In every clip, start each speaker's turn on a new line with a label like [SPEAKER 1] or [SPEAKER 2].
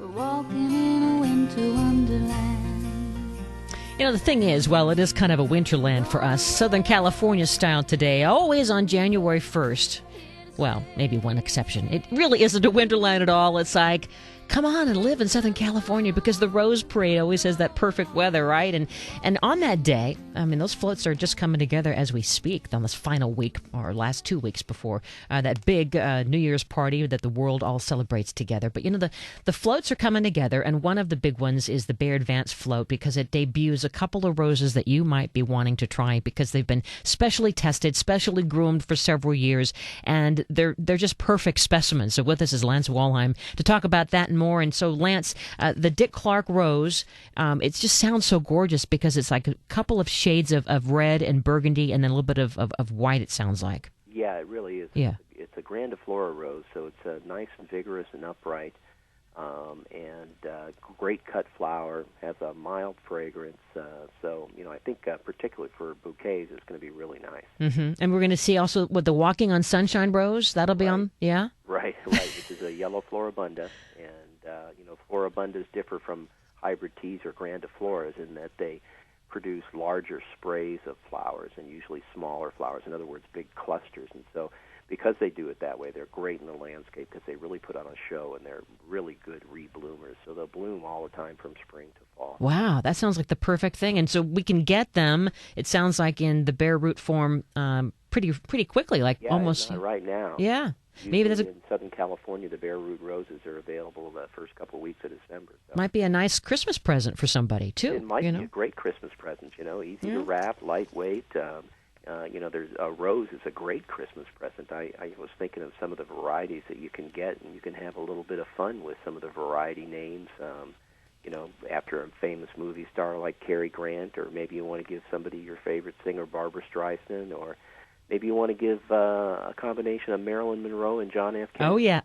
[SPEAKER 1] We're walking in a winter wonderland.
[SPEAKER 2] You know, the thing is, well, it is kind of a winterland for us, Southern California style today, always on January 1st. Well, maybe one exception. It really isn't a winterland at all. It's like, come on and live in Southern California, because the Rose Parade always has that perfect weather, right? And on that day, I mean, those floats are just coming together as we speak on this final week or last 2 weeks before that big New Year's party that the world all celebrates together. But, you know, the floats are coming together, and one of the big ones is the Bear Advance float, because it debuts a couple of roses that you might be wanting to try because they've been specially tested, specially groomed for several years, and they're just perfect specimens. So with us is Lance Walheim to talk about that and more. And so, Lance, the Dick Clark rose, it just sounds so gorgeous because it's like a couple of shades of red and burgundy and then a little bit of white, it sounds like.
[SPEAKER 3] Yeah, it really is.
[SPEAKER 2] Yeah.
[SPEAKER 3] It's a grandiflora rose, so it's nice and vigorous and upright, and great cut flower, has a mild fragrance. So, you know, I think particularly for bouquets, it's going to be really nice.
[SPEAKER 2] Mm-hmm. And we're going to see also with the Walking on Sunshine rose, that'll be on, yeah?
[SPEAKER 3] Right, which is a yellow floribunda. And, you know, floribundas differ from hybrid teas or grandifloras in that they produce larger sprays of flowers and usually smaller flowers, in other words, big clusters. And so because they do it that way, they're great in the landscape because they really put on a show, and they're really good rebloomers. So they'll bloom all the time from spring to fall.
[SPEAKER 2] Wow, that sounds like the perfect thing. And so we can get them, it sounds like, in the bare root form pretty quickly, like almost
[SPEAKER 3] right now.
[SPEAKER 2] Yeah.
[SPEAKER 3] Usually
[SPEAKER 2] maybe there's
[SPEAKER 3] in Southern California, the bare root roses are available the first couple of weeks of December. So.
[SPEAKER 2] Might be a nice Christmas present for somebody, too.
[SPEAKER 3] It might be a great Christmas present, you know, easy to wrap, lightweight. You know, there's a rose is a great Christmas present. I was thinking of some of the varieties that you can get, and you can have a little bit of fun with some of the variety names. You know, after a famous movie star like Cary Grant, or maybe you want to give somebody your favorite singer, Barbra Streisand, or maybe you want to give a combination of Marilyn Monroe and John F. Kennedy.
[SPEAKER 2] Oh, yeah.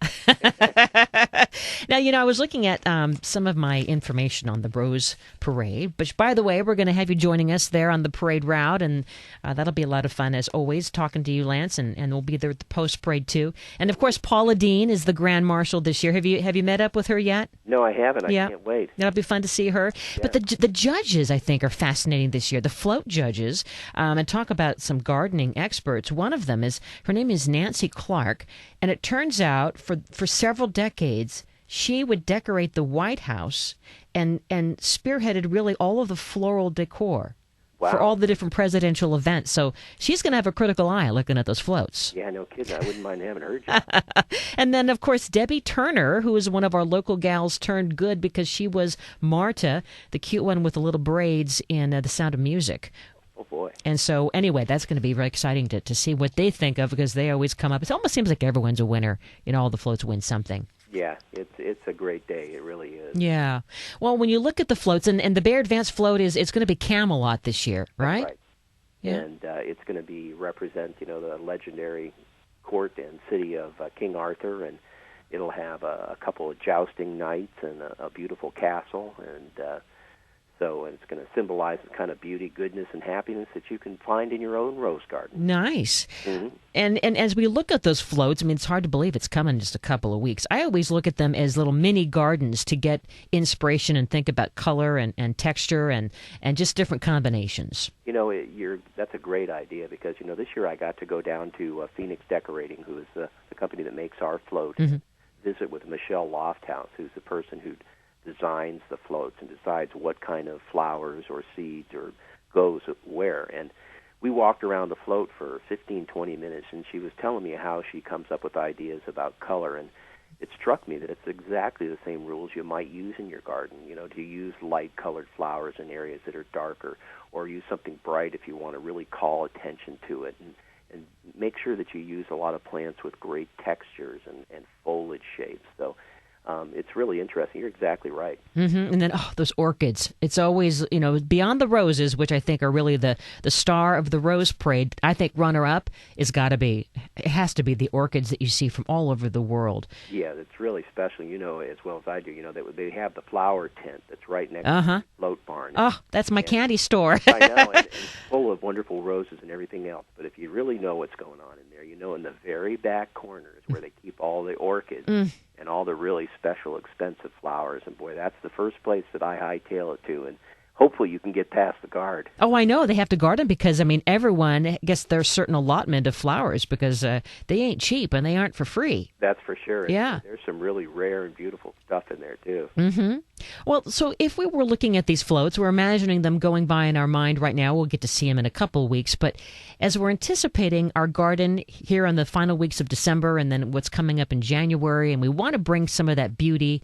[SPEAKER 2] Now, you know, I was looking at some of my information on the Rose Parade, which, by the way, we're going to have you joining us there on the parade route, and that'll be a lot of fun, as always, talking to you, Lance, and we'll be there at the post-parade, too. And, of course, Paula Deen is the Grand Marshal this year. Have you met up with her yet?
[SPEAKER 3] No, I haven't. I can't wait.
[SPEAKER 2] That'll be fun to see her. Yeah. But the judges, I think, are fascinating this year, the float judges, and talk about some gardening experts. One of them her name is Nancy Clark, and it turns out for several decades she would decorate the White House and spearheaded really all of the floral decor for all the different presidential events. So she's going to have a critical eye looking at those floats.
[SPEAKER 3] Yeah, no kidding. I wouldn't mind having her job.
[SPEAKER 2] And then, of course, Debbie Turner, who is one of our local gals turned good because she was Marta, the cute one with the little braids in The Sound of Music.
[SPEAKER 3] Oh, boy.
[SPEAKER 2] And so, anyway, that's going to be very exciting to see what they think of, because they always come up. It almost seems like everyone's a winner. You know, all the floats win something.
[SPEAKER 3] Yeah, it's a great day. It really is.
[SPEAKER 2] Yeah. Well, when you look at the floats, and the Bear Advance float it's going to be Camelot this year, right?
[SPEAKER 3] That's right. Yeah. And it's going to represent, you know, the legendary court and city of King Arthur, and it'll have a couple of jousting knights and a beautiful castle, and so it's going to symbolize the kind of beauty, goodness, and happiness that you can find in your own rose garden.
[SPEAKER 2] Nice.
[SPEAKER 3] Mm-hmm.
[SPEAKER 2] And as we look at those floats, I mean, it's hard to believe it's coming in just a couple of weeks. I always look at them as little mini gardens to get inspiration and think about color and texture and just different combinations.
[SPEAKER 3] You know, that's a great idea, because, you know, this year I got to go down to Phoenix Decorating, who is the company that makes our float, visit with Michelle Lofthouse, who's the person who designs the floats and decides what kind of flowers or seeds or goes where. And we walked around the float for 15, 20 minutes, and she was telling me how she comes up with ideas about color. And it struck me that it's exactly the same rules you might use in your garden. You know, do you use light-colored flowers in areas that are darker, or use something bright if you want to really call attention to it? And make sure that you use a lot of plants with great textures and foliage shapes. So it's really interesting. You're exactly right.
[SPEAKER 2] Mm-hmm. And then, those orchids. It's always, you know, beyond the roses, which I think are really the star of the Rose Parade, I think runner-up it has to be the orchids that you see from all over the world.
[SPEAKER 3] Yeah, it's really special. You know as well as I do, you know, they have the flower tent that's right next to the float barn.
[SPEAKER 2] Oh, that's my candy store.
[SPEAKER 3] I know, and full of wonderful roses and everything else. But if you really know what's going on in there, you know in the very back corner is where they keep all the orchids. and all the really special, expensive flowers. And boy, that's the first place that I hightail it to. And hopefully you can get past the guard.
[SPEAKER 2] Oh, I know. They have to guard them because, I mean, everyone gets their certain allotment of flowers because they ain't cheap and they aren't for free.
[SPEAKER 3] That's for sure.
[SPEAKER 2] Yeah.
[SPEAKER 3] There's some really rare and beautiful stuff in there, too.
[SPEAKER 2] Mm-hmm. Well, so if we were looking at these floats, we're imagining them going by in our mind right now. We'll get to see them in a couple of weeks. But as we're anticipating our garden here in the final weeks of December and then what's coming up in January, and we want to bring some of that beauty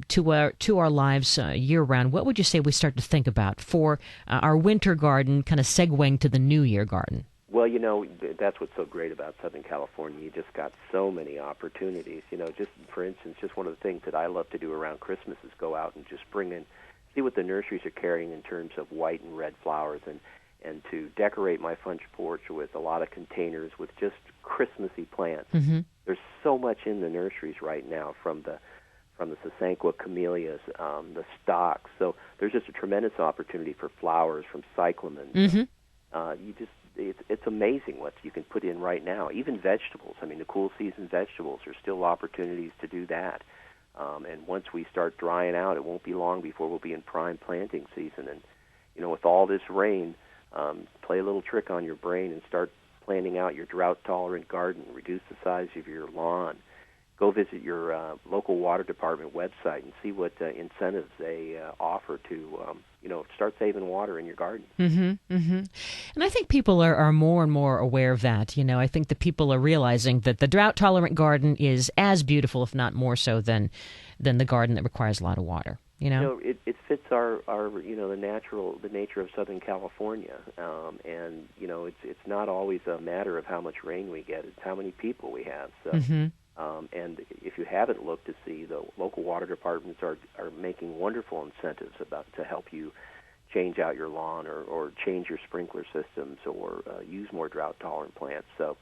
[SPEAKER 2] to our lives year-round, what would you say we start to think about for our winter garden, kind of segueing to the New Year garden?
[SPEAKER 3] Well, that's what's so great about Southern California. You just got so many opportunities. Just for instance, just one of the things that I love to do around Christmas is go out and just see what the nurseries are carrying in terms of white and red flowers, and to decorate my front porch with a lot of containers with just Christmassy plants.
[SPEAKER 2] Mm-hmm.
[SPEAKER 3] There's so much in the nurseries right now, from the Sasanqua camellias, the stocks. So there's just a tremendous opportunity for flowers, from cyclamen.
[SPEAKER 2] Mm-hmm.
[SPEAKER 3] It's amazing what you can put in right now. Even vegetables. I mean, the cool season vegetables, there's still opportunities to do that. And once we start drying out, it won't be long before we'll be in prime planting season. And, with all this rain, play a little trick on your brain and start planning out your drought-tolerant garden. Reduce the size of your lawn. Go visit your local water department website and see what incentives they offer to, start saving water in your garden.
[SPEAKER 2] Mm-hmm, mm-hmm. And I think people are more and more aware of that. I think that people are realizing that the drought-tolerant garden is as beautiful, if not more so, than the garden that requires a lot of water.
[SPEAKER 3] It fits our the nature of Southern California, and it's not always a matter of how much rain we get; it's how many people we have. So.
[SPEAKER 2] Mm-hmm.
[SPEAKER 3] And if you haven't looked to see, the local water departments are making wonderful incentives to help you change out your lawn or change your sprinkler systems or use more drought-tolerant plants. So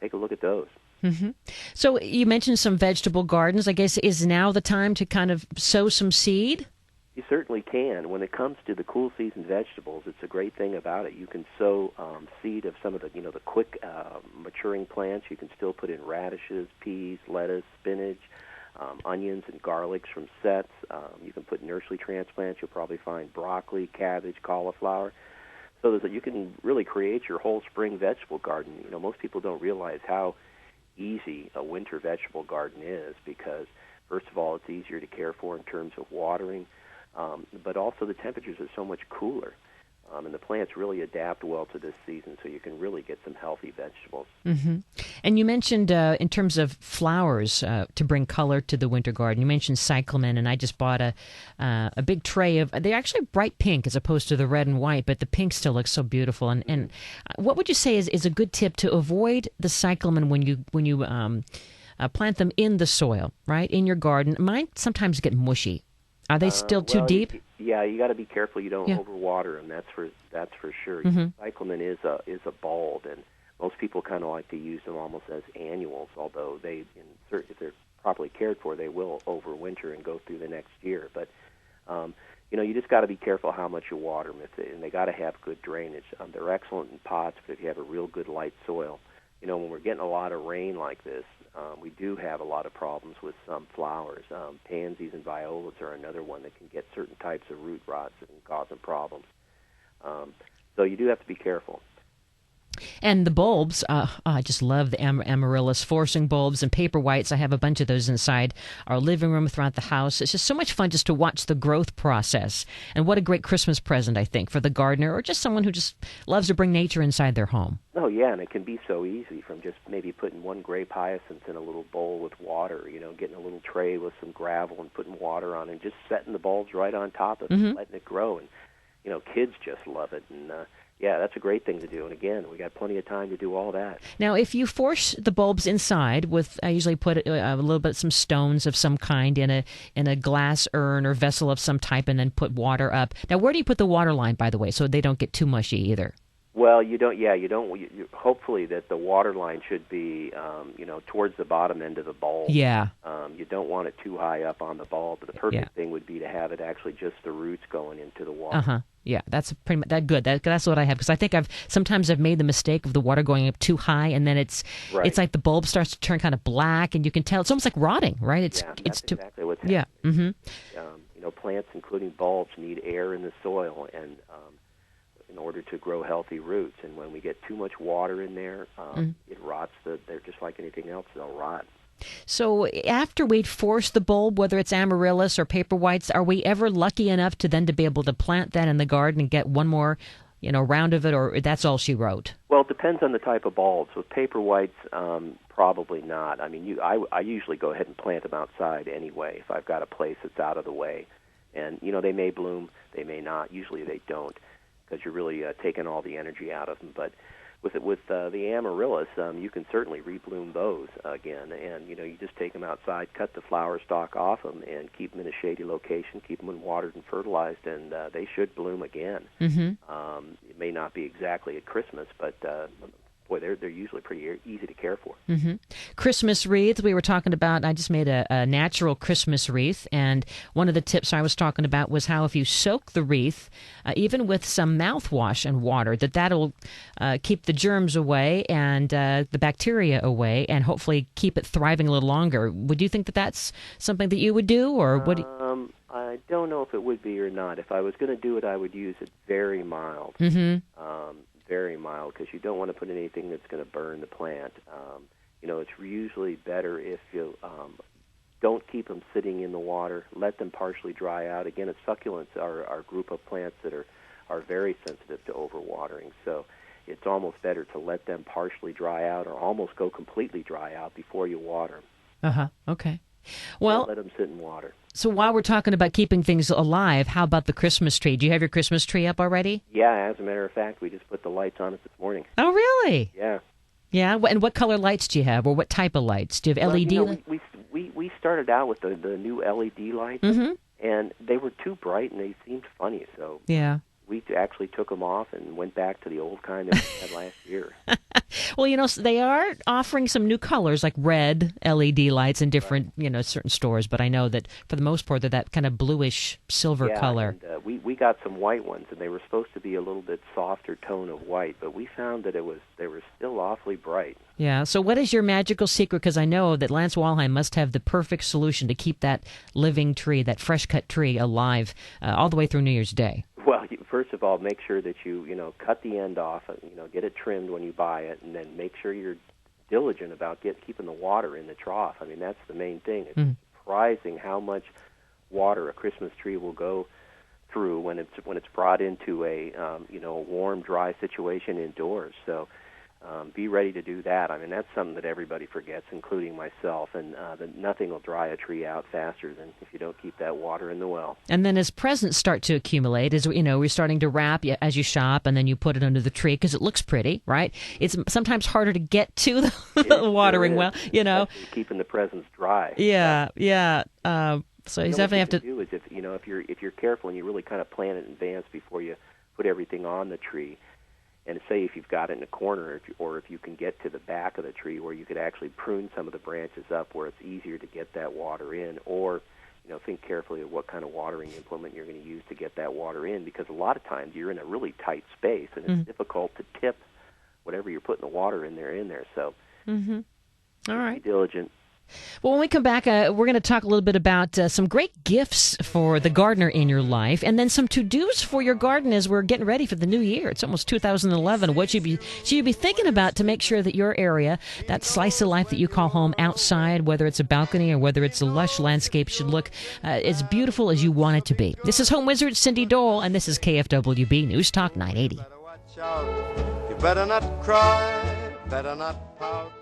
[SPEAKER 3] take a look at those.
[SPEAKER 2] Mm-hmm. So you mentioned some vegetable gardens. I guess is now the time to kind of sow some seed?
[SPEAKER 3] You certainly can. When it comes to the cool season vegetables, it's a great thing about it. You can sow seed of some of the the quick maturing plants. You can still put in radishes, peas, lettuce, spinach, onions, and garlics from sets. You can put nursery transplants. You'll probably find broccoli, cabbage, cauliflower. So that you can really create your whole spring vegetable garden. Most people don't realize how easy a winter vegetable garden is because, first of all, it's easier to care for in terms of watering. But also the temperatures are so much cooler, and the plants really adapt well to this season, so you can really get some healthy vegetables.
[SPEAKER 2] Mm-hmm. And you mentioned in terms of flowers to bring color to the winter garden, you mentioned cyclamen, and I just bought a big tray of, they're actually bright pink as opposed to the red and white, but the pink still looks so beautiful. And what would you say is a good tip to avoid the cyclamen when you plant them in the soil, right, in your garden? Mine sometimes get mushy. Are they still too deep?
[SPEAKER 3] Yeah, you got to be careful you don't overwater them. That's for sure.
[SPEAKER 2] Mm-hmm.
[SPEAKER 3] Cyclamen is a bulb, and most people kind of like to use them almost as annuals. Although if they're properly cared for, they will overwinter and go through the next year. But you just got to be careful how much you water them, and they got to have good drainage. They're excellent in pots, but if you have a real good light soil, when we're getting a lot of rain like this, we do have a lot of problems with some flowers. Pansies and violas are another one that can get certain types of root rots and cause them problems. So you do have to be careful.
[SPEAKER 2] And the bulbs, I just love the amaryllis forcing bulbs and paper whites. I have a bunch of those inside our living room, throughout the house. It's just so much fun just to watch the growth process. And what a great Christmas present, I think, for the gardener or just someone who just loves to bring nature inside their home.
[SPEAKER 3] Oh, yeah, and it can be so easy from just maybe putting one grape hyacinth in a little bowl with water, getting a little tray with some gravel and putting water on it and just setting the bulbs right on top of it and letting it grow. And, kids just love it. And, yeah, that's a great thing to do. And again, we got plenty of time to do all that.
[SPEAKER 2] Now, if you force the bulbs inside with, I usually put a little bit, some stones of some kind in a glass urn or vessel of some type and then put water up. Now, where do you put the water line, by the way, so they don't get too mushy either?
[SPEAKER 3] Well, you don't. Yeah, you don't. Hopefully, that the water line should be, towards the bottom end of the bulb.
[SPEAKER 2] Yeah.
[SPEAKER 3] You don't want it too high up on the bulb. But the perfect thing would be to have it actually just the roots going into the water.
[SPEAKER 2] Uh-huh. Yeah, that's pretty much that good. That's what I have, because I think sometimes I've made the mistake of the water going up too high, and then it's like the bulb starts to turn kind of black, and you can tell it's almost like rotting, right? It's
[SPEAKER 3] exactly what's happening.
[SPEAKER 2] Yeah. Mm-hmm.
[SPEAKER 3] Plants, including bulbs, need air in the soil, and in order to grow healthy roots. And when we get too much water in there, it rots. They're just like anything else; they'll rot.
[SPEAKER 2] So after we'd forced the bulb, whether it's amaryllis or paper whites, are we ever lucky enough to be able to plant that in the garden and get one more, round of it, or that's all she wrote?
[SPEAKER 3] Well, it depends on the type of bulbs. With paper whites, probably not. I mean, I usually go ahead and plant them outside anyway if I've got a place that's out of the way. And, they may bloom, they may not. Usually they don't, because you're really taking all the energy out of them. But with the amaryllis, you can certainly rebloom those again. And, you just take them outside, cut the flower stalk off them, and keep them in a shady location, keep them watered and fertilized, and they should bloom again.
[SPEAKER 2] Mm-hmm.
[SPEAKER 3] It may not be exactly at Christmas, but boy, they're usually pretty easy to care for.
[SPEAKER 2] Mm-hmm. Christmas wreaths, we were talking about. I just made a natural Christmas wreath, and one of the tips I was talking about was how if you soak the wreath, even with some mouthwash and water, that'll keep the germs away and the bacteria away, and hopefully keep it thriving a little longer. Would you think that that's something that you would do, or would?
[SPEAKER 3] I don't know if it would be or not. If I was going to do it, I would use it very mild.
[SPEAKER 2] Mm-hmm.
[SPEAKER 3] Very mild, because you don't want to put in anything that's going to burn the plant. It's usually better if you don't keep them sitting in the water. Let them partially dry out. Again, succulents are a group of plants that are very sensitive to overwatering. So it's almost better to let them partially dry out or almost go completely dry out before you water them.
[SPEAKER 2] Uh-huh. Okay. Well,
[SPEAKER 3] don't let them sit in water.
[SPEAKER 2] So while we're talking about keeping things alive, how about the Christmas tree? Do you have your Christmas tree up already?
[SPEAKER 3] Yeah, as a matter of fact, we just put the lights on it this morning.
[SPEAKER 2] Oh, really?
[SPEAKER 3] Yeah.
[SPEAKER 2] Yeah, and what color lights do you have, or what type of lights? Do you have LED lights?
[SPEAKER 3] We started out with the new LED lights, and they were too bright, and they seemed funny, so we actually took them off and went back to the old kind that we had last year.
[SPEAKER 2] Well, they are offering some new colors, like red LED lights in different, certain stores. But I know that for the most part, they're that kind of bluish silver color.
[SPEAKER 3] And, we got some white ones, and they were supposed to be a little bit softer tone of white, but we found that they were still awfully bright.
[SPEAKER 2] Yeah. So what is your magical secret? Because I know that Lance Walheim must have the perfect solution to keep that living tree, that fresh cut tree, alive all the way through New Year's Day.
[SPEAKER 3] Well, first of all, make sure that you cut the end off, get it trimmed when you buy it, and then make sure you're diligent about keeping the water in the trough. I mean, that's the main thing. It's surprising how much water a Christmas tree will go through when it's brought into a warm, dry situation indoors. So be ready to do that. I mean, that's something that everybody forgets, including myself, and nothing will dry a tree out faster than if you don't keep that water in the well.
[SPEAKER 2] And then as presents start to accumulate, we're starting to wrap as you shop, and then you put it under the tree because it looks pretty, right? It's sometimes harder to get to the watering well,
[SPEAKER 3] Keeping the presents dry.
[SPEAKER 2] Yeah. So you definitely have to
[SPEAKER 3] do is if you're careful and you really kind of plan it in advance before you put everything on the tree. And say if you've got it in a corner, or if you can get to the back of the tree where you could actually prune some of the branches up where it's easier to get that water in, or think carefully of what kind of watering implement you're going to use to get that water in, because a lot of times you're in a really tight space and it's difficult to tip whatever you're putting the water in there. So
[SPEAKER 2] all right.
[SPEAKER 3] Be diligent.
[SPEAKER 2] Well, when we come back, we're going to talk a little bit about some great gifts for the gardener in your life, and then some to-dos for your garden as we're getting ready for the new year. It's almost 2011. What should you be thinking about to make sure that your area, that slice of life that you call home outside, whether it's a balcony or whether it's a lush landscape, should look as beautiful as you want it to be. This is Home Wizard Cindy Dole, and this is KFWB News Talk 980.
[SPEAKER 4] You better not cry, better not pout.